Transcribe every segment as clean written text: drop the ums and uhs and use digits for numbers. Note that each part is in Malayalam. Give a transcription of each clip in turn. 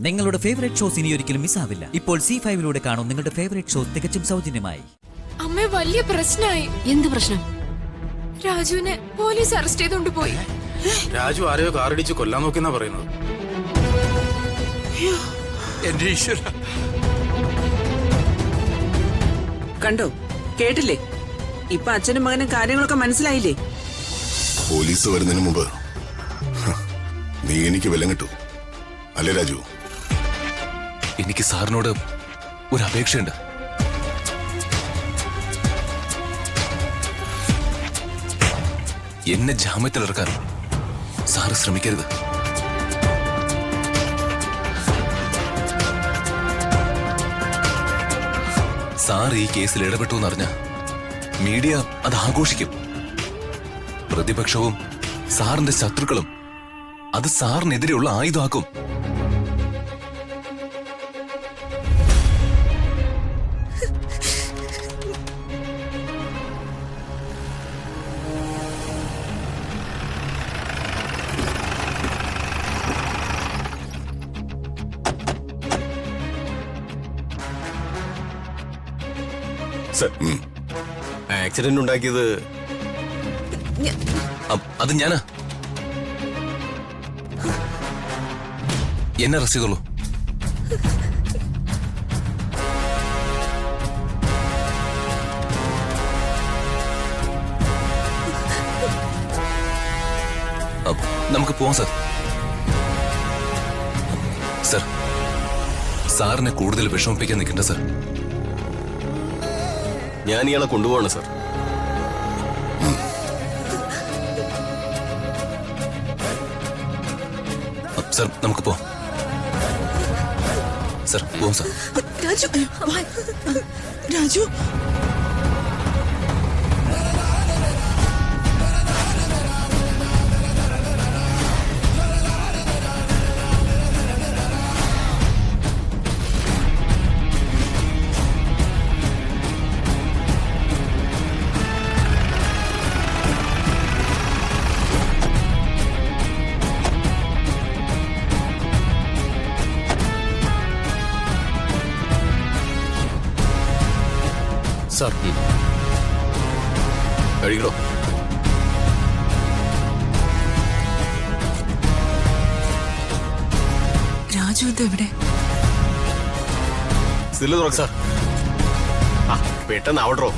നിങ്ങളുടെ ഫേവറേറ്റ് ഷോസ് ഇനി ഒരിക്കലും മിസ്സാവില്ല. ഇപ്പോൾ C5 കാണും നിങ്ങളുടെ ഫേവറേറ്റ് ഷോസ് തികച്ചും സൗജന്യമായി. അമ്മ വലിയ പ്രശ്നമായി. എന്ത് പ്രശ്നം? രാജുവിനെ പോലീസ് അറസ്റ്റ് ചെയ്തോണ്ട് പോയി. രാജു ആരെയോ കാറിടിച്ച് കൊല്ലാൻ നോക്കിയെന്നാ പറയുന്നത്. എന്റെ ഈശ്വര, കണ്ടോ, കേട്ടില്ലേ? ഇപ്പൊ അച്ഛനും മകനും കാര്യങ്ങളൊക്കെ മനസ്സിലായില്ലേ? പോലീസ് വരുന്നതിന് മുമ്പ് നീ എനിക്ക് വിലം കിട്ടൂ അല്ലേ രാജു? എനിക്ക് സാറിനോട് ഒരു അപേക്ഷയുണ്ട്. എന്നെ ജാമ്യത്തിലിറക്കാൻ സാറ് ശ്രമിക്കരുത്. സാർ ഈ കേസിൽ ഇടപെട്ടു എന്നറിഞ്ഞ മീഡിയ അത് ആഘോഷിക്കും. പ്രതിപക്ഷവും സാറിന്റെ ശത്രുക്കളും അത് സാറിനെതിരെയുള്ള ആയുധമാക്കും. ആക്സിഡന്റ് ഉണ്ടാക്കിയത് അത് ഞാനാ. എന്നെ അറസ്റ്റ് ചെയ്തോളൂ. നമുക്ക് പോവാം സാർ. സാർ, സാറിനെ കൂടുതൽ വിഷമിപ്പിക്കാൻ നിൽക്കണ്ട സാർ. ഞാൻ ഇയാളെ കൊണ്ടുപോകണം സാർ. സാർ നമുക്ക് പോവാം. സാർ പോവാം സാർ. രാജു, രാജു, സാർ കഴിക്കണോ? രാജു ഇതെവിടെ? സാർ പെട്ടെന്ന് ആവട്ടോ.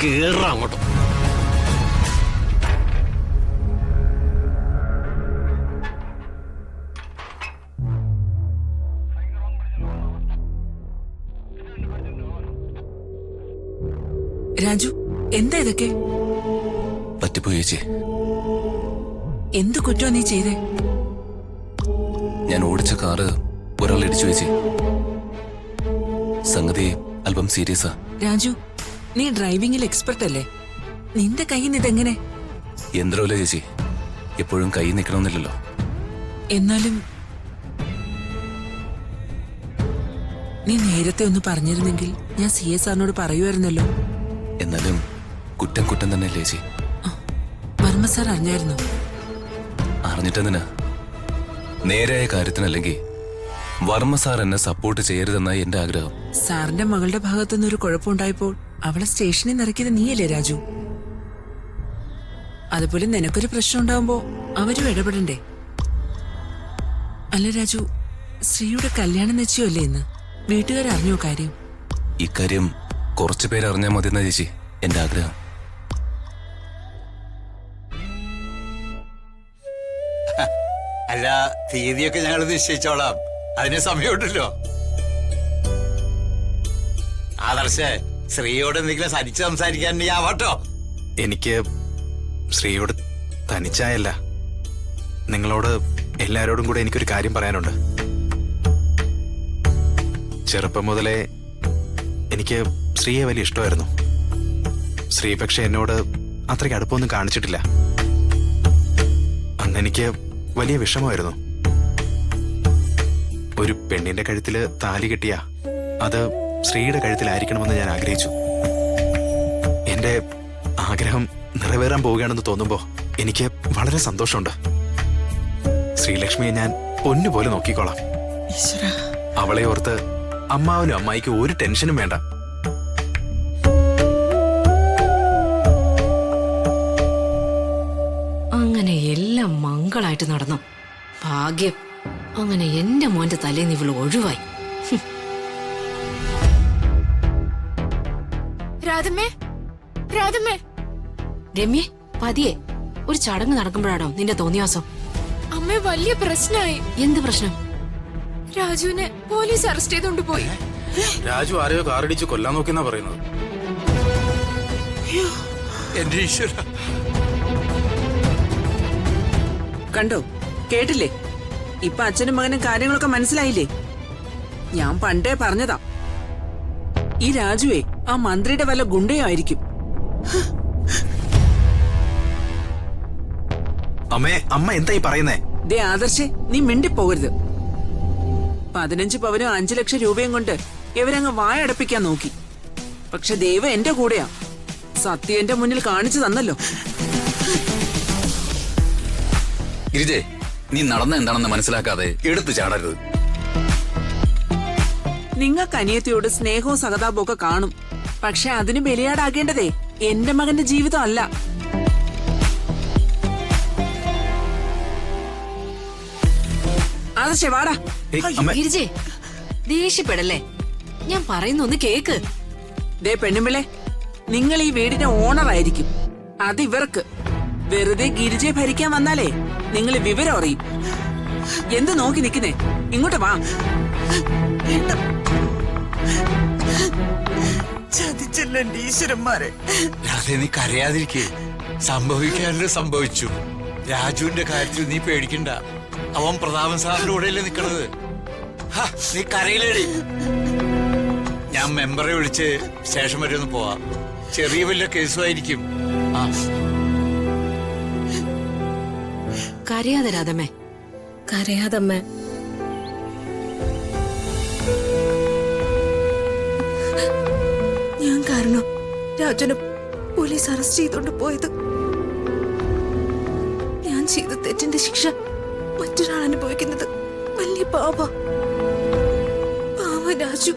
കേറാ അങ്ങോട്ടോ. രാജു, എന്താ ഇതൊക്കെ? പറ്റിപ്പോയി ചേച്ചി. എന്ത് കുറ്റോ നീ ചെയ്തേ? ഞാൻ ഓടിച്ച കാറ് ഒരാൾ ഇടിച്ചു ചേച്ചി. സംഗതി അല്പം സീരിയസാ. രാജു, നീ ഡ്രൈവിംഗിൽ എക്സ്പെർട്ട് അല്ലേ? നിന്റെ കയ്യിൽ നിന്ന് ഇതെങ്ങനെ? യന്ത്രമല്ലേ ചേച്ചി, എപ്പോഴും കൈ നിൽക്കണമെന്നില്ലല്ലോ. എന്നാലും നീ നേരത്തെ ഒന്ന് പറഞ്ഞിരുന്നെങ്കിൽ ഞാൻ CS സാറിനോട് പറയുമായിരുന്നല്ലോ. എന്നാലും കുറ്റം കുറ്റം തന്നെയല്ലേ ചേച്ചി? വർമ്മ സാർ അറിഞ്ഞായിരുന്നു? അറിഞ്ഞിട്ടെന്തിനാ? നേരായ കാര്യത്തിനല്ലെങ്കിൽ വർമ്മ സാർ എന്നെ സപ്പോർട്ട് ചെയ്യരുതെന്നായി എന്റെ ആഗ്രഹം. സാറിന്റെ മകളുടെ ഭാഗത്തുനിന്ന് ഒരു കുഴപ്പമുണ്ടായപ്പോൾ അവളെ സ്റ്റേഷനിൽ നിറക്കിയത് നീയല്ലേ രാജു? അതുപോലെ നിനക്കൊരു പ്രശ്നം ഉണ്ടാവുമ്പോ അവരും ഇടപെടണ്ടേ? അല്ല രാജു, ശ്രീയുടെ കല്യാണം നിശ്ചയമല്ലേ ഇന്ന്? വീട്ടുകാരറിഞ്ഞോ കാര്യം? ഇക്കാര്യം കുറച്ചു പേരറിഞ്ഞാൽ മതിയെന്നാ ചേച്ചി എന്റെ ആഗ്രഹം. അല്ല, തീയതിയൊക്കെ ഞങ്ങൾ നിശ്ചയിച്ചോളാം. അതിന് സമയമുണ്ടല്ലോ. ആദർശേ, ശ്രീയോട് എന്തെങ്കിലും സരിച്ച് സംസാരിക്കാൻ നീ ആവാട്ടോ. എനിക്ക് ശ്രീയോട് തനിച്ചായല്ല, നിങ്ങളോട് എല്ലാരോടും കൂടെ എനിക്കൊരു കാര്യം പറയാനുണ്ട്. ചെറുപ്പം മുതലേ എനിക്ക് ശ്രീയെ വലിയ ഇഷ്ടമായിരുന്നു. ശ്രീ പക്ഷെ എന്നോട് അത്രയ്ക്ക് അടുപ്പമൊന്നും കാണിച്ചിട്ടില്ല. അന്നെനിക്ക് വലിയ വിഷമമായിരുന്നു. ഒരു പെണ്ണിന്റെ കഴുത്തില് താലി കെട്ടിയ അത് ശ്രീയുടെ കഴുത്തിലായിരിക്കണമെന്ന് ഞാൻ ആഗ്രഹിച്ചു. എന്റെ ആഗ്രഹം നിറവേറാൻ പോവുകയാണെന്ന് തോന്നുമ്പോ എനിക്ക് വളരെ സന്തോഷമുണ്ട്. ശ്രീലക്ഷ്മിയെ ഞാൻ പൊന്നുപോലെ നോക്കിക്കോളാം. അവളെ ഓർത്ത് അമ്മാവനും അമ്മായിക്കും ഒരു ടെൻഷനും വേണ്ട. അങ്ങനെ എല്ലാം മംഗളായിട്ട് നടന്നു. ഭാഗ്യം, അങ്ങനെ എന്റെ മോന്റെ തലേന്ന് ഇവള് ഒഴിവായി. രാധമ്മേ, രാധമ്മേ, രമ്യെ, പതിയെ. ഒരു ചടങ്ങ് നടക്കുമ്പോഴാണോ നിന്റെ തോന്നിയാസം? അമ്മ വലിയ പ്രശ്നമായി. എന്ത് പ്രശ്നം? രാജുവിനെ പോലീസ് അറസ്റ്റ് ചെയ്തോണ്ട് പോയി. രാജു ആരെയോ കാറിടിച്ച് കൊല്ലാൻ നോക്കിയെന്നാ പറയുന്നത്. എന്റെ ഈശ്വര, കണ്ടോ, കേട്ടില്ലേ? ഇപ്പൊ അച്ഛനും മകനും കാര്യങ്ങളൊക്കെ മനസ്സിലായില്ലേ? ഞാൻ പണ്ടേ പറഞ്ഞതാ, ഈ രാജുവേ ആ മന്ത്രിയുടെ വല്ല ഗുണ്ടയോ ആയിരിക്കും. അമ്മേ, അമ്മ എന്താ ഈ പറയുന്നേ? ദേ ആദർശേ, നീ മിണ്ടിപ്പോകരുത്. 15 പവനും 5 ലക്ഷം രൂപയും കൊണ്ട് ഇവരങ്ങ് വായടപ്പിക്കാൻ നോക്കി. പക്ഷെ ദൈവം എന്റെ കൂടെയാ. സത്യം എന്റെ മുന്നിൽ കാണിച്ചു തന്നല്ലോ. ഗിരിജെ, നീ നടന്ന എന്താണെന്ന് മനസ്സിലാക്കാതെ എടുത്തു ചാടരുത്. നിങ്ങൾക്ക് അനിയത്തിയോട് സ്നേഹവും സഹതാപവും ഒക്കെ കാണും. പക്ഷെ അതിന് ബലിയാടാകേണ്ടതേ എന്റെ മകന്റെ ജീവിതം അല്ല. ആദർശേ വാടാ. ഏയ്, അമ്മേ. ഗിരിജെ, ദേഷ്യപ്പെടല്ലേ, ഞാൻ പറയുന്നൊന്ന് കേക്ക്. ദേ പെണ്ണുമ്പിളെ, നിങ്ങൾ ഈ വീടിന്റെ ഓണറായിരിക്കും. അത് ഇവർക്ക്. വെറുതെ ഗിരിജയെ ഭരിക്കാൻ വന്നാലേ നിങ്ങൾ വിവരം അറിയും. എന്ത് നോക്കി നിക്കുന്നേ? ഇങ്ങോട്ട് വാ. ചതിച്ചല്ലേ ഈശ്വരന്മാരെ. രാധേ, നീ കരയാതിരിക്കേ. സംഭവിക്കാനല്ലോ സംഭവിച്ചു. രാജുവിന്റെ കാര്യത്തിൽ നീ പേടിക്കണ്ട. അവൻ പ്രതാപൻ സാറിന്റെ കൂടെയല്ലേ നിക്കണത്. നീ കരയിലേടി. ഞാൻ മെമ്പറെ വിളിച്ച് സ്റ്റേഷൻ വരെ ഒന്ന് പോവാം. ചെറിയ വല്ല കേസുമായിരിക്കും. കരയാതെ രാധമ്മേ, കരയാതമ്മേ. ഞാൻ കാരണം രാജുനെ പോലീസ് അറസ്റ്റ് ചെയ്തോണ്ട് പോയത്. ഞാൻ ചെയ്ത തെറ്റിന്റെ ശിക്ഷ മറ്റൊരാൾ അനുഭവിക്കുന്നത് വലിയ പാപ. രാജു.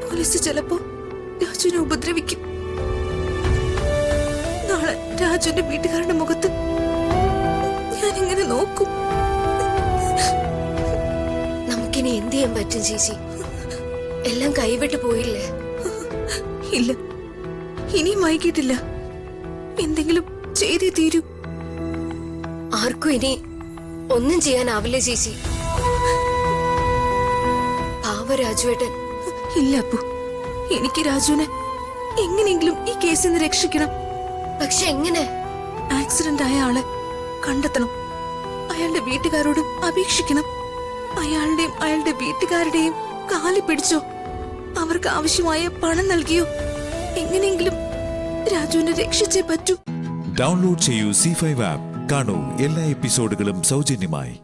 പോലീസ് ചിലപ്പോ രാജുവിനെ ഉപദ്രവിക്കും. നാളെ രാജുവിന്റെ വീട്ടുകാരുടെ മുഖത്ത് ഞാൻ ഇങ്ങനെ നോക്കും. നമുക്കിനി എന്ത് ചെയ്യാൻ പറ്റും ചേച്ചി? എല്ലാം കൈവിട്ട് പോയില്ലേ? ഇല്ല, ഇനിയും വൈകിട്ടില്ല. എന്തെങ്കിലും ചെയ്തേ തീരൂ. ആർക്കും ഇനി ഒന്നും ചെയ്യാനാവില്ല ചേച്ചി. പാവ രാജുവേട്ടൻ. ഇല്ല അപ്പു, എനിക്ക് രാജുവിനെ എങ്ങനെയെങ്കിലും ഈ കേസിൽ നിന്ന് രക്ഷിക്കണം. പക്ഷെ എങ്ങനെ? ആക്സിഡന്റ് ആയ ആളെ കണ്ടെത്തണം. അയാളുടെ വീട്ടുകാരോട് അപേക്ഷിക്കണം. അയാളുടെയും അയാളുടെ വീട്ടുകാരുടെയും കാല് പിടിച്ചോ, അവർക്ക് ആവശ്യമായ പണം നൽകിയോ, എങ്ങനെയെങ്കിലും രാജുവിനെ രക്ഷിച്ചേ പറ്റൂ. ഡൗൺലോഡ് ചെയ്യൂ C5 ആപ്പ്. കാണൂ എല്ലാ എപ്പിസോഡുകളും സൗജന്യമായി.